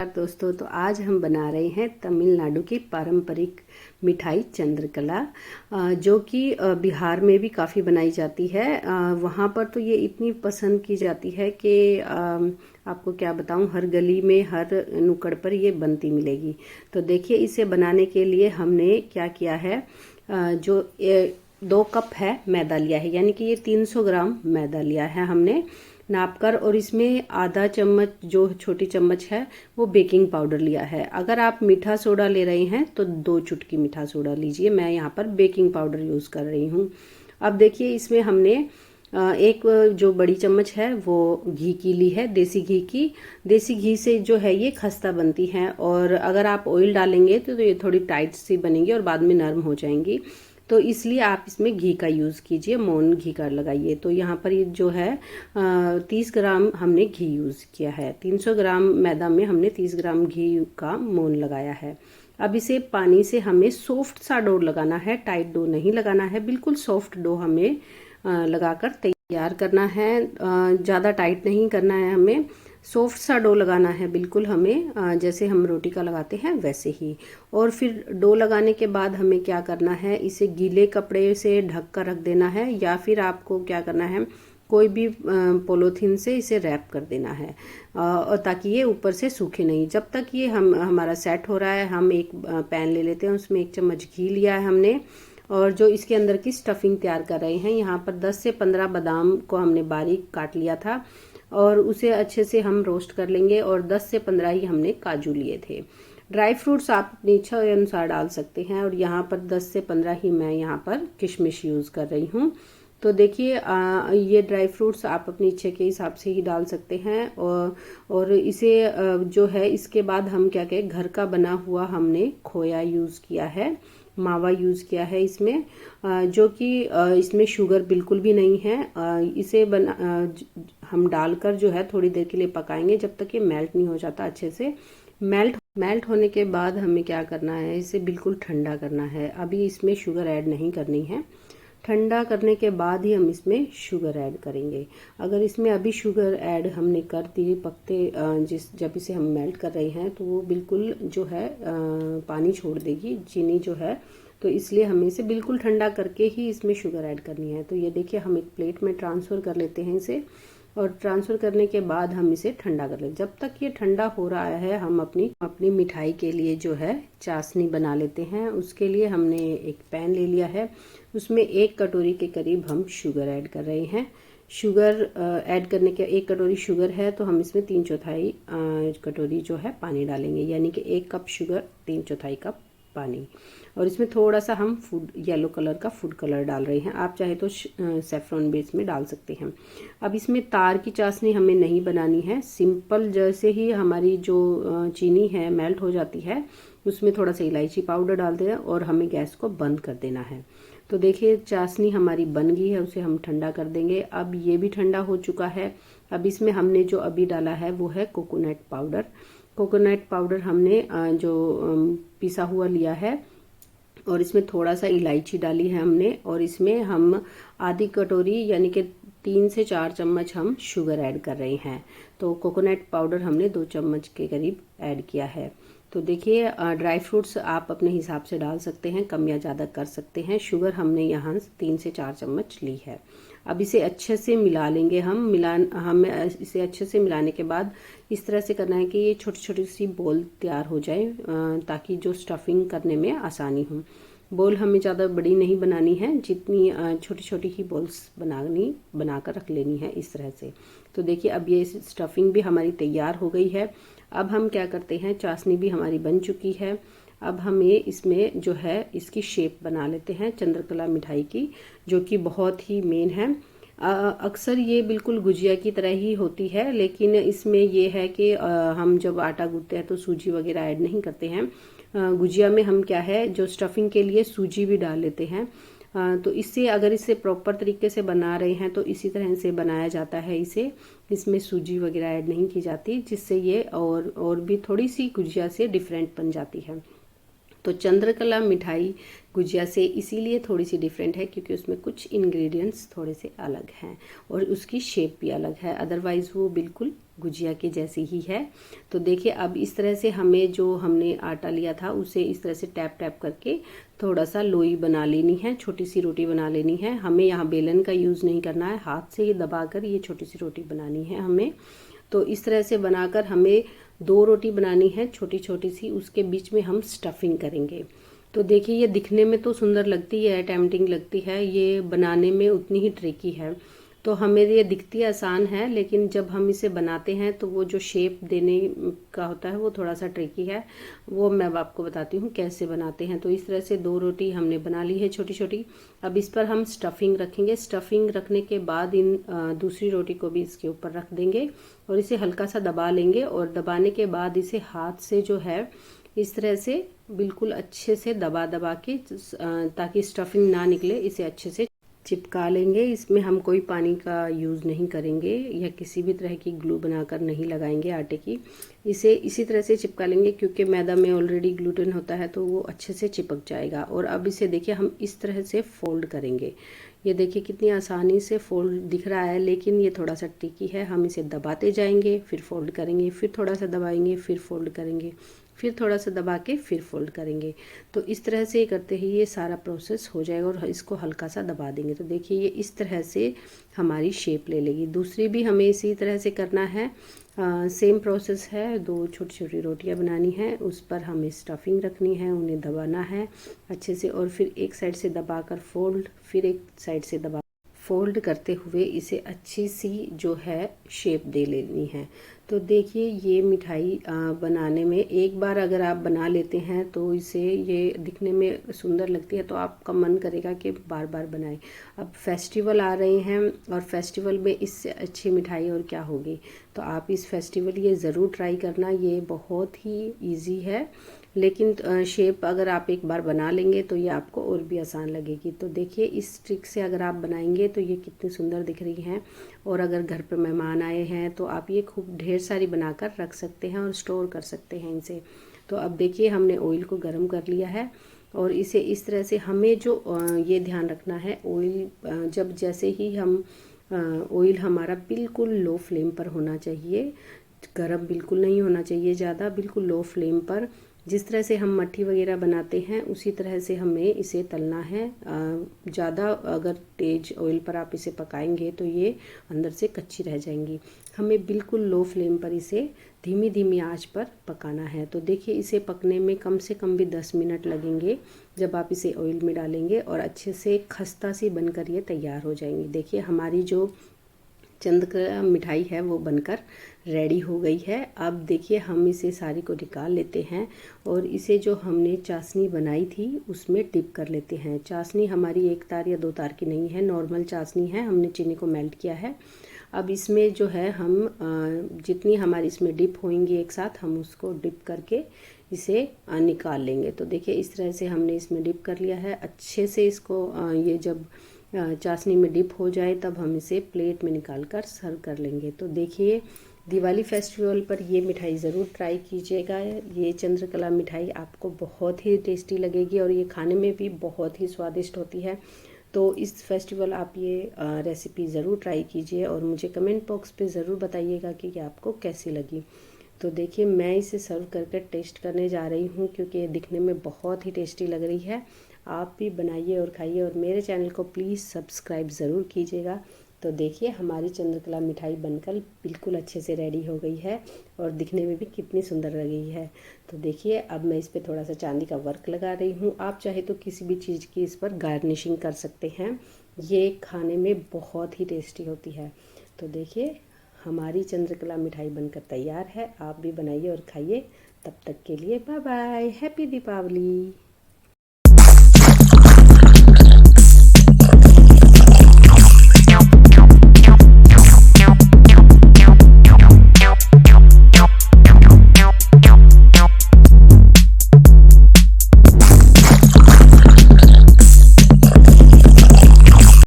दोस्तों, तो आज हम बना रहे हैं तमिलनाडु की पारंपरिक मिठाई चंद्रकला, जो कि बिहार में भी काफ़ी बनाई जाती है। वहाँ पर तो ये इतनी पसंद की जाती है कि आपको क्या बताऊँ, हर गली में हर नुक्कड़ पर ये बनती मिलेगी। तो देखिए, इसे बनाने के लिए हमने क्या किया है। जो 2 कप है मैदा लिया है, यानी कि ये 300 ग्राम मैदा लिया है हमने नाप कर। और इसमें आधा चम्मच, जो छोटी चम्मच है, वो बेकिंग पाउडर लिया है। अगर आप मीठा सोडा ले रहे हैं तो 2 चुटकी मीठा सोडा लीजिए। मैं यहाँ पर बेकिंग पाउडर यूज़ कर रही हूँ। अब देखिए, इसमें हमने एक जो बड़ी चम्मच है वो घी की ली है, देसी घी की। देसी घी से जो है ये खस्ता बनती है, और अगर आप ऑयल डालेंगे तो ये थोड़ी टाइट सी बनेंगी और बाद में नरम हो जाएंगी। तो इसलिए आप इसमें घी का यूज़ कीजिए, मोन घी का लगाइए। तो यहाँ पर ये जो है 30 ग्राम हमने घी यूज़ किया है। 300 ग्राम मैदा में हमने 30 ग्राम घी का मोन लगाया है। अब इसे पानी से हमें सॉफ्ट सा डो लगाना है, टाइट डो नहीं लगाना है, बिल्कुल सॉफ्ट डो हमें लगाकर तैयार करना है। ज़्यादा टाइट नहीं करना है, हमें सॉफ्ट सा डो लगाना है बिल्कुल हमें, जैसे हम रोटी का लगाते हैं वैसे ही। और फिर डो लगाने के बाद हमें क्या करना है, इसे गीले कपड़े से ढक कर रख देना है, या फिर आपको क्या करना है, कोई भी पॉलीथीन से इसे रैप कर देना है, और ताकि ये ऊपर से सूखे नहीं। जब तक ये हमारा सेट हो रहा है, हम एक पैन ले लेते हैं, उसमें 1 चम्मच घी लिया है हमने। और जो इसके अंदर की स्टफिंग तैयार कर रहे हैं, यहाँ पर 10 से 15 बादाम को हमने बारीक काट लिया था, और उसे अच्छे से हम रोस्ट कर लेंगे। और 10 से 15 ही हमने काजू लिए थे। ड्राई फ्रूट्स आप अपनी इच्छा के अनुसार डाल सकते हैं, और यहाँ पर 10 से 15 ही मैं यहाँ पर किशमिश यूज़ कर रही हूँ। तो देखिए, ये ड्राई फ्रूट्स आप अपनी इच्छा के हिसाब से ही डाल सकते हैं। और इसे जो है, इसके बाद हम क्या कहें, घर का बना हुआ हमने खोया यूज़ किया है, मावा यूज़ किया है इसमें, जो कि इसमें शुगर बिल्कुल भी नहीं है। इसे हम डालकर जो है थोड़ी देर के लिए पकाएंगे, जब तक ये मेल्ट नहीं हो जाता अच्छे से। मेल्ट होने के बाद हमें क्या करना है, इसे बिल्कुल ठंडा करना है। अभी इसमें शुगर ऐड नहीं करनी है, ठंडा करने के बाद ही हम इसमें शुगर ऐड करेंगे। अगर इसमें अभी शुगर ऐड हमने कर दी पकते जब इसे हम मेल्ट कर रहे हैं, तो वो बिल्कुल जो है पानी छोड़ देगी चीनी जो है। तो इसलिए हमें इसे बिल्कुल ठंडा करके ही इसमें शुगर ऐड करनी है। तो ये देखिए, हम एक प्लेट में ट्रांसफ़र कर लेते हैं इसे, और ट्रांसफ़र करने के बाद हम इसे ठंडा कर लें। जब तक ये ठंडा हो रहा है, हम अपनी मिठाई के लिए जो है चाशनी बना लेते हैं। उसके लिए हमने एक पैन ले लिया है, उसमें 1 कटोरी के करीब हम शुगर ऐड कर रहे हैं। शुगर ऐड करने के 1 कटोरी शुगर है, तो हम इसमें 3/4 कटोरी जो है पानी डालेंगे, यानी कि 1 कप शुगर 3/4 कप पानी। और इसमें थोड़ा सा हम येलो कलर का फूड कलर डाल रहे हैं। आप चाहे तो सेफ्रॉन भी इसमें डाल सकते हैं। अब इसमें तार की चाशनी हमें नहीं बनानी है, सिंपल जैसे ही हमारी जो चीनी है मेल्ट हो जाती है, उसमें थोड़ा सा इलायची पाउडर डाल देना, और हमें गैस को बंद कर देना है। तो देखिए, चाशनी हमारी बन गई है, उसे हम ठंडा कर देंगे। अब ये भी ठंडा हो चुका है। अब इसमें हमने जो अभी डाला है वो है कोकोनट पाउडर। कोकोनट पाउडर हमने जो पिसा हुआ लिया है, और इसमें थोड़ा सा इलायची डाली है हमने। और इसमें हम आधी कटोरी, यानी कि 3 से 4 चम्मच हम शुगर ऐड कर रहे हैं। तो कोकोनट पाउडर हमने 2 चम्मच के करीब ऐड किया है। तो देखिए, ड्राई फ्रूट्स आप अपने हिसाब से डाल सकते हैं, कम या ज़्यादा कर सकते हैं। शुगर हमने यहाँ 3 से 4 चम्मच ली है। अब इसे अच्छे से मिला लेंगे हमें इसे अच्छे से मिलाने के बाद इस तरह से करना है कि ये छोटी छोटी सी बॉल तैयार हो जाए, ताकि जो स्टफिंग करने में आसानी हो। बॉल हमें ज़्यादा बड़ी नहीं बनानी है, जितनी छोटी छोटी ही बॉल्स बनाकर रख लेनी है इस तरह से। तो देखिए, अब ये स्टफिंग भी हमारी तैयार हो गई है। अब हम क्या करते हैं, चाशनी भी हमारी बन चुकी है। अब हमें इसमें जो है इसकी शेप बना लेते हैं चंद्रकला मिठाई की, जो कि बहुत ही मेन है। अक्सर ये बिल्कुल गुजिया की तरह ही होती है, लेकिन इसमें ये है कि हम जब आटा गूंथते हैं तो सूजी वगैरह ऐड नहीं करते हैं। गुजिया में हम क्या है, जो स्टफिंग के लिए सूजी भी डाल लेते हैं। तो इससे, अगर इसे प्रॉपर तरीके से बना रहे हैं तो इसी तरह से बनाया जाता है इसे। इसमें सूजी वगैरह ऐड नहीं की जाती, जिससे ये और भी थोड़ी सी गुजिया से डिफरेंट बन जाती है। तो चंद्रकला मिठाई गुजिया से इसीलिए थोड़ी सी डिफरेंट है क्योंकि उसमें कुछ इंग्रेडिएंट्स थोड़े से अलग हैं और उसकी शेप भी अलग है, अदरवाइज़ वो बिल्कुल गुजिया के जैसी ही है। तो देखिए अब इस तरह से हमें जो हमने आटा लिया था उसे इस तरह से टैप टैप करके थोड़ा सा लोई बना लेनी है, छोटी सी रोटी बना लेनी है। हमें यहाँ बेलन का यूज़ नहीं करना है, हाथ से ही दबाकर ये छोटी सी रोटी बनानी है हमें। तो इस तरह से बनाकर हमें 2 रोटी बनानी है छोटी छोटी सी, उसके बीच में हम स्टफिंग करेंगे। तो देखिए ये दिखने में तो सुंदर लगती है, टेम्पटिंग लगती है, ये बनाने में उतनी ही ट्रिकी है। तो हमें ये दिखती आसान है लेकिन जब हम इसे बनाते हैं तो वो जो शेप देने का होता है वो थोड़ा सा ट्रिकी है। वो मैं अब आपको बताती हूँ कैसे बनाते हैं। तो इस तरह से 2 रोटी हमने बना ली है छोटी छोटी। अब इस पर हम स्टफिंग रखेंगे। स्टफिंग रखने के बाद इन दूसरी रोटी को भी इसके ऊपर रख देंगे और इसे हल्का सा दबा लेंगे और दबाने के बाद इसे हाथ से जो है इस तरह से बिल्कुल अच्छे से दबा दबा के ताकि स्टफिंग ना निकले इसे अच्छे से चिपका लेंगे। इसमें हम कोई पानी का यूज़ नहीं करेंगे या किसी भी तरह की ग्लू बनाकर नहीं लगाएंगे आटे की। इसे इसी तरह से चिपका लेंगे क्योंकि मैदा में ऑलरेडी ग्लूटेन होता है तो वो अच्छे से चिपक जाएगा। और अब इसे देखिए हम इस तरह से फोल्ड करेंगे। ये देखिए कितनी आसानी से फोल्ड दिख रहा है लेकिन ये थोड़ा सा ट्रिकी है। हम इसे दबाते जाएंगे, फिर फोल्ड करेंगे, फिर थोड़ा सा दबाएंगे, फिर फोल्ड करेंगे, फिर थोड़ा सा दबा के फिर फोल्ड करेंगे। तो इस तरह से करते ही ये सारा प्रोसेस हो जाएगा और इसको हल्का सा दबा देंगे। तो देखिए ये इस तरह से हमारी शेप ले लेगी। दूसरी भी हमें इसी तरह से करना है, सेम प्रोसेस है। 2 छोटी छोटी रोटियां बनानी है, उस पर हमें स्टफिंग रखनी है, उन्हें दबाना है अच्छे से और फिर एक साइड से दबाकर फोल्ड, फिर एक साइड से दबा फोल्ड करते हुए इसे अच्छी सी जो है शेप दे लेनी है। तो देखिए ये मिठाई बनाने में एक बार अगर आप बना लेते हैं तो इसे ये दिखने में सुंदर लगती है तो आपका मन करेगा कि बार बार बनाएं। अब फेस्टिवल आ रहे हैं और फेस्टिवल में इससे अच्छी मिठाई और क्या होगी। तो आप इस फेस्टिवल ये ज़रूर ट्राई करना, ये बहुत ही ईजी है लेकिन शेप अगर आप एक बार बना लेंगे तो ये आपको और भी आसान लगेगी। तो देखिए इस ट्रिक से अगर आप बनाएंगे तो ये कितनी सुंदर दिख रही हैं। और अगर घर पर मेहमान आए हैं तो आप ये खूब ढेर सारी बनाकर रख सकते हैं और स्टोर कर सकते हैं इनसे। तो अब देखिए हमने ऑयल को गर्म कर लिया है और इसे इस तरह से हमें जो ये ध्यान रखना है, ऑयल जब जैसे ही हम ऑयल हमारा बिल्कुल लो फ्लेम पर होना चाहिए, गरम बिल्कुल नहीं होना चाहिए ज़्यादा, बिल्कुल लो फ्लेम पर। जिस तरह से हम मट्ठी वगैरह बनाते हैं उसी तरह से हमें इसे तलना है। ज़्यादा अगर तेज ऑयल पर आप इसे पकाएंगे तो ये अंदर से कच्ची रह जाएंगी। हमें बिल्कुल लो फ्लेम पर इसे धीमी धीमी आंच पर पकाना है। तो देखिए इसे पकने में कम से कम भी 10 मिनट लगेंगे जब आप इसे ऑयल में डालेंगे और अच्छे से खस्ता सी बनकर ये तैयार हो जाएंगी। देखिए हमारी जो चंद्रकला मिठाई है वो बनकर रेडी हो गई है। अब देखिए हम इसे सारी को निकाल लेते हैं और इसे जो हमने चाशनी बनाई थी उसमें डिप कर लेते हैं। चाशनी हमारी 1 तार या 2 तार की नहीं है, नॉर्मल चाशनी है, हमने चीनी को मेल्ट किया है। अब इसमें जो है हम जितनी हमारी इसमें डिप होंगी एक साथ हम उसको डिप करके इसे निकाल लेंगे। तो देखिए इस तरह से हमने इसमें डिप कर लिया है अच्छे से। इसको ये जब चाशनी में डिप हो जाए तब हम इसे प्लेट में निकाल कर सर्व कर लेंगे। तो देखिए दिवाली फेस्टिवल पर ये मिठाई ज़रूर ट्राई कीजिएगा। ये चंद्रकला मिठाई आपको बहुत ही टेस्टी लगेगी और ये खाने में भी बहुत ही स्वादिष्ट होती है। तो इस फेस्टिवल आप ये रेसिपी ज़रूर ट्राई कीजिए और मुझे कमेंट बॉक्स पे ज़रूर बताइएगा कि आपको कैसी लगी। तो देखिए मैं इसे सर्व करके टेस्ट करने जा रही हूँ क्योंकि ये दिखने में बहुत ही टेस्टी लग रही है। आप भी बनाइए और खाइए और मेरे चैनल को प्लीज़ सब्सक्राइब ज़रूर कीजिएगा। तो देखिए हमारी चंद्रकला मिठाई बनकर बिल्कुल अच्छे से रेडी हो गई है और दिखने में भी कितनी सुंदर लग रही है। तो देखिए अब मैं इस पर थोड़ा सा चांदी का वर्क लगा रही हूँ। आप चाहे तो किसी भी चीज़ की इस पर गार्निशिंग कर सकते हैं। ये खाने में बहुत ही टेस्टी होती है। तो देखिए हमारी चंद्रकला मिठाई बनकर तैयार है। आप भी बनाइए और खाइए। तब तक के लिए बाय बाय, हैप्पी दीपावली।